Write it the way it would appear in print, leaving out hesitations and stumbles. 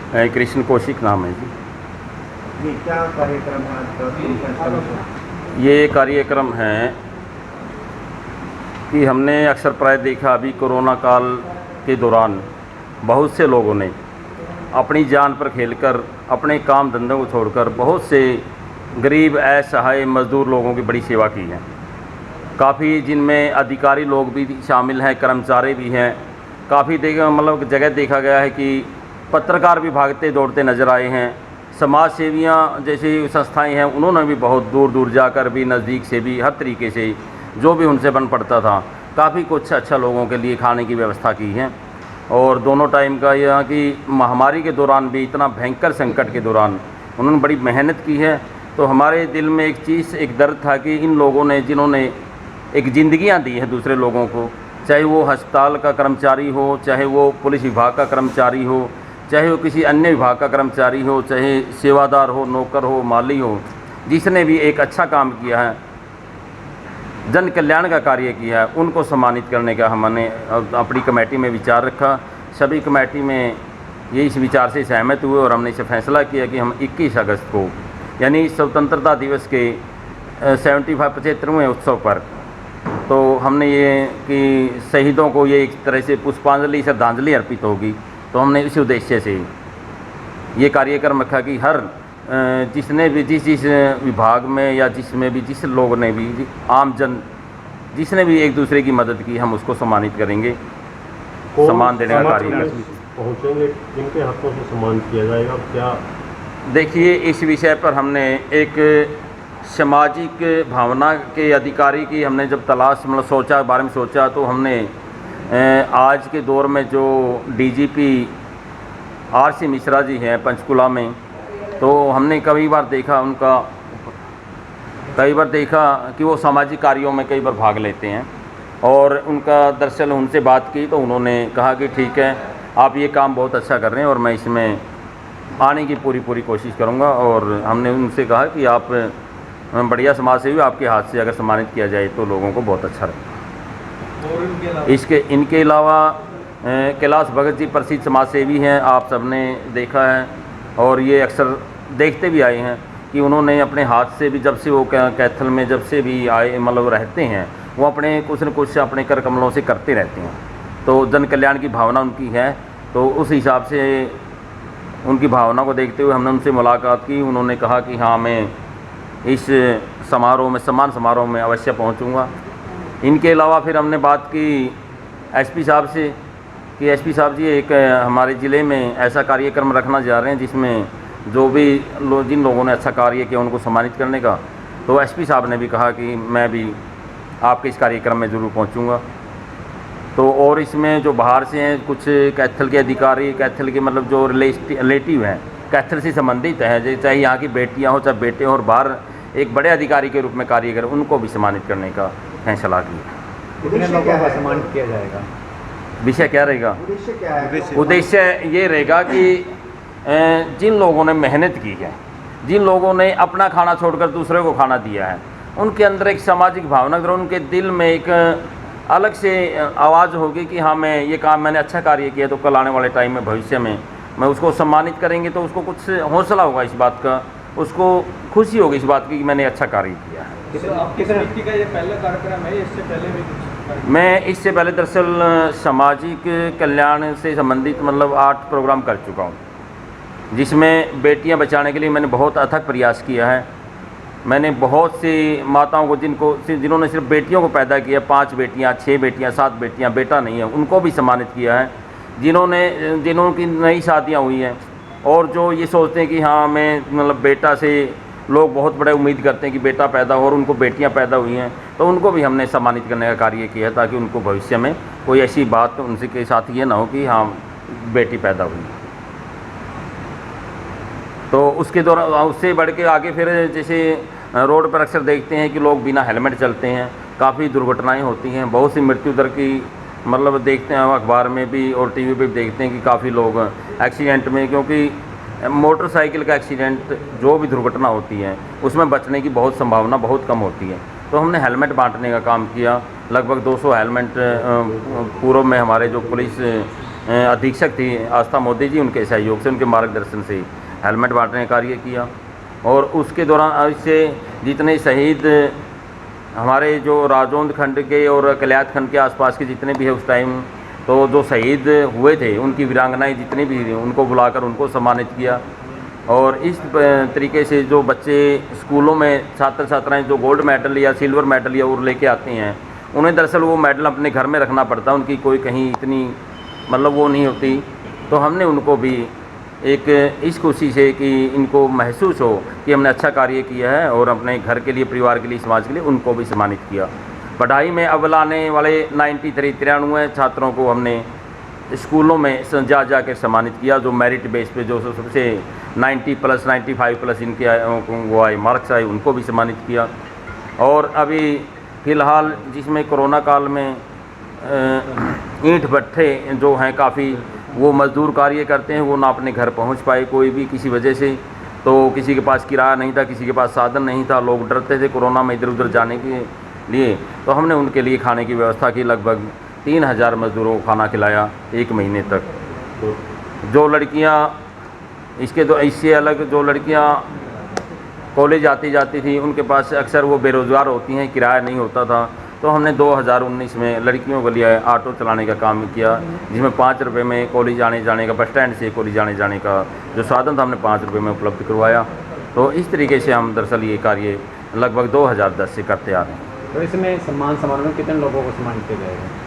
कृष्ण कौशिक नाम है जी। ये क्या कार्यक्रम है आपका? ये कार्यक्रम है कि हमने अक्सर प्राय देखा अभी कोरोना काल के दौरान बहुत से लोगों ने अपनी जान पर खेलकर अपने काम धंधों को छोड़कर बहुत से गरीब असहाय मज़दूर लोगों की बड़ी सेवा की है। काफ़ी जिनमें अधिकारी लोग भी शामिल हैं, कर्मचारी भी हैं। काफ़ी जगह देखा गया है कि पत्रकार भी भागते दौड़ते नज़र आए हैं। समाज सेवियाँ जैसी संस्थाएं हैं उन्होंने भी बहुत दूर दूर जाकर भी, नज़दीक से भी, हर तरीके से जो भी उनसे बन पड़ता था काफ़ी कुछ अच्छा लोगों के लिए खाने की व्यवस्था की है। और दोनों टाइम का यह कि महामारी के दौरान भी, इतना भयंकर संकट के दौरान उन्होंने बड़ी मेहनत की है। तो हमारे दिल में एक दर्द था कि इन लोगों ने, जिन्होंने एक ज़िंदगियाँ दी हैं दूसरे लोगों को, चाहे वो अस्पताल का कर्मचारी हो, चाहे वो पुलिस विभाग का कर्मचारी हो, चाहे वो किसी अन्य विभाग का कर्मचारी हो, चाहे सेवादार हो, नौकर हो, माली हो, जिसने भी एक अच्छा काम किया है, जन कल्याण का कार्य किया है, उनको सम्मानित करने का हमने अपनी कमेटी में विचार रखा। सभी कमेटी में ये इस विचार से सहमत हुए और हमने इसे फैसला किया कि हम 21 अगस्त को यानी स्वतंत्रता दिवस के 75वें उत्सव पर, तो हमने ये कि शहीदों को ये एक तरह से पुष्पांजलि, श्रद्धांजलि अर्पित होगी। तो हमने इसी उद्देश्य से ये कार्यक्रम रखा कि हर जिसने भी जिस विभाग में या जिसमें भी जिस लोग ने भी, आम जन जिसने भी एक दूसरे की मदद की, हम उसको सम्मानित करेंगे। सम्मान देने का कार्यक्रम पहुँचेंगे, किनके हाथों से सम्मान किया जाएगा क्या? देखिए, इस विषय पर हमने एक सामाजिक भावना के अधिकारी की हमने जब तलाश सोचा, बारे में सोचा, तो हमने आज के दौर में जो डीजीपी आर.सी. मिश्रा जी हैं पंचकुला में, तो हमने कई बार देखा कि वो सामाजिक कार्यों में कई बार भाग लेते हैं। और उनका दरअसल उनसे बात की तो उन्होंने कहा कि ठीक है, आप ये काम बहुत अच्छा कर रहे हैं और मैं इसमें आने की पूरी कोशिश करूँगा। और हमने उनसे कहा कि आप बढ़िया समाज सेवी, आपके हाथ से अगर सम्मानित किया जाए तो लोगों को बहुत अच्छा लगेगा। इनके अलावा कैलाश भगत जी प्रसिद्ध समाज सेवी हैं, आप सबने देखा है और ये अक्सर देखते भी आए हैं कि उन्होंने अपने हाथ से भी, जब से वो कैथल में जब से भी आए रहते हैं, वो अपने कुछ न कुछ अपने कर कमलों से करते रहते हैं। तो जन कल्याण की भावना उनकी है, तो उस हिसाब से उनकी भावना को देखते हुए हमने उनसे मुलाकात की। उन्होंने कहा कि हाँ, मैं इस समारोह में, सम्मान समारोह में अवश्य पहुंचूंगा। इनके अलावा फिर हमने बात की एसपी साहब से कि एसपी साहब जी, एक हमारे ज़िले में ऐसा कार्यक्रम रखना जा रहे हैं जिसमें जो भी जिन लोगों ने अच्छा कार्य किया उनको सम्मानित करने का। तो एसपी साहब ने भी कहा कि मैं भी आपके इस कार्यक्रम में ज़रूर पहुंचूंगा। तो और इसमें जो बाहर से हैं कुछ कैथल के अधिकारी, कैथल के जो रिलेटिव हैं, कैथल से संबंधित हैं, चाहे यहाँ की बेटियाँ हो चाहे बेटे हो, और बाहर एक बड़े अधिकारी के रूप में कार्य करें, उनको भी सम्मानित करने का फैसला किया। कितने लोगों को सम्मानित किया जाएगा? विषय क्या रहेगा? उद्देश्य क्या है? उद्देश्य ये रहेगा कि जिन लोगों ने मेहनत की है, जिन लोगों ने अपना खाना छोड़कर दूसरे को खाना दिया है, उनके अंदर एक सामाजिक भावना, अगर उनके दिल में एक अलग से आवाज़ होगी कि हाँ, मैं ये काम, मैंने अच्छा कार्य किया, तो कल आने वाले टाइम में, भविष्य में मैं उसको सम्मानित करेंगे तो उसको कुछ हौसला होगा इस बात का, उसको खुशी होगी इस बात की कि मैंने अच्छा कार्य किया है। आपकी समिति का ये पहला कार्यक्रम है, इससे पहले भी कुछ? मैं इससे पहले दरअसल सामाजिक कल्याण से संबंधित 8 प्रोग्राम कर चुका हूँ, जिसमें बेटियां बचाने के लिए मैंने बहुत अथक प्रयास किया है। मैंने बहुत सी माताओं को, जिन्होंने सिर्फ बेटियों को पैदा किया, 5 बेटियां, 6 बेटियां, 7 बेटियां, बेटा नहीं है, उनको भी सम्मानित किया है। जिन्हों की नई शादियां हुई हैं और जो ये सोचते हैं कि हाँ, मैं बेटा से, लोग बहुत बड़े उम्मीद करते हैं कि बेटा पैदा हो, और उनको बेटियां पैदा हुई हैं, तो उनको भी हमने सम्मानित करने का कार्य किया ताकि उनको भविष्य में कोई ऐसी बात उनसे के साथ ये ना हो कि हाँ, बेटी पैदा हुई। तो उसके दौरान, उससे बढ़ के आगे फिर जैसे रोड पर अक्सर देखते हैं कि लोग बिना हेलमेट चलते हैं, काफ़ी दुर्घटनाएं होती हैं, बहुत सी मृत्यु दर की देखते हैं अखबार में भी और टीवी पे भी देखते हैं कि काफ़ी लोग एक्सीडेंट में, क्योंकि मोटरसाइकिल का एक्सीडेंट जो भी दुर्घटना होती है उसमें बचने की बहुत संभावना बहुत कम होती है। तो हमने हेलमेट बांटने का काम किया। लगभग 200 हेलमेट पूर्व में हमारे जो पुलिस अधीक्षक थी आस्था मोदी जी, उनके सहयोग से, उनके मार्गदर्शन से हेलमेट बांटने का कार्य किया। और उसके दौरान इससे जितने शहीद हमारे जो राजौंद खंड के और कलियात खंड के आसपास के जितने भी है उस टाइम, तो जो शहीद हुए थे उनकी वीरांगनाएं जितनी भी थी उनको बुलाकर उनको सम्मानित किया। और इस तरीके से जो बच्चे स्कूलों में छात्र छात्राएं जो गोल्ड मेडल या सिल्वर मेडल या और लेके आते हैं, उन्हें दरअसल वो मेडल अपने घर में रखना पड़ता है, उनकी कोई कहीं इतनी मतलब वो नहीं होती। तो हमने उनको भी एक इस खुशी से कि इनको महसूस हो कि हमने अच्छा कार्य किया है और अपने घर के लिए, परिवार के लिए, समाज के लिए, उनको भी सम्मानित किया। पढ़ाई में अव्वल आने वाले 93 छात्रों को हमने स्कूलों में जा कर सम्मानित किया, जो मेरिट बेस पे जो सबसे 90+, 95+ इनके वो आए मार्क्स आए, उनको भी सम्मानित किया। और अभी फ़िलहाल जिसमें कोरोना काल में ईंट भट्ठे जो हैं काफ़ी, वो मज़दूर कार्य करते हैं, वो ना अपने घर पहुंच पाए कोई भी किसी वजह से। तो किसी के पास किराया नहीं था, किसी के पास साधन नहीं था, लोग डरते थे कोरोना में इधर उधर जाने के लिए। तो हमने उनके लिए खाने की व्यवस्था की, लगभग 3000 मज़दूरों को खाना खिलाया 1 महीने तक। जो लड़कियां इससे अलग जो लड़कियां कॉलेज आती जाती थी, उनके पास अक्सर वो बेरोज़गार होती हैं, किराया नहीं होता था। तो हमने 2019 में लड़कियों के लिए ऑटो चलाने का काम किया, जिसमें 5 रुपये में कॉलेज आने जाने का, बस स्टैंड से कॉलेज आने जाने का जो साधन था हमने 5 रुपये में उपलब्ध करवाया। तो इस तरीके से हम दरअसल ये कार्य लगभग 2010 से करते आ रहे हैं। तो इसमें सम्मान समारोह में कितने लोगों को सम्मानित किया जाएगा?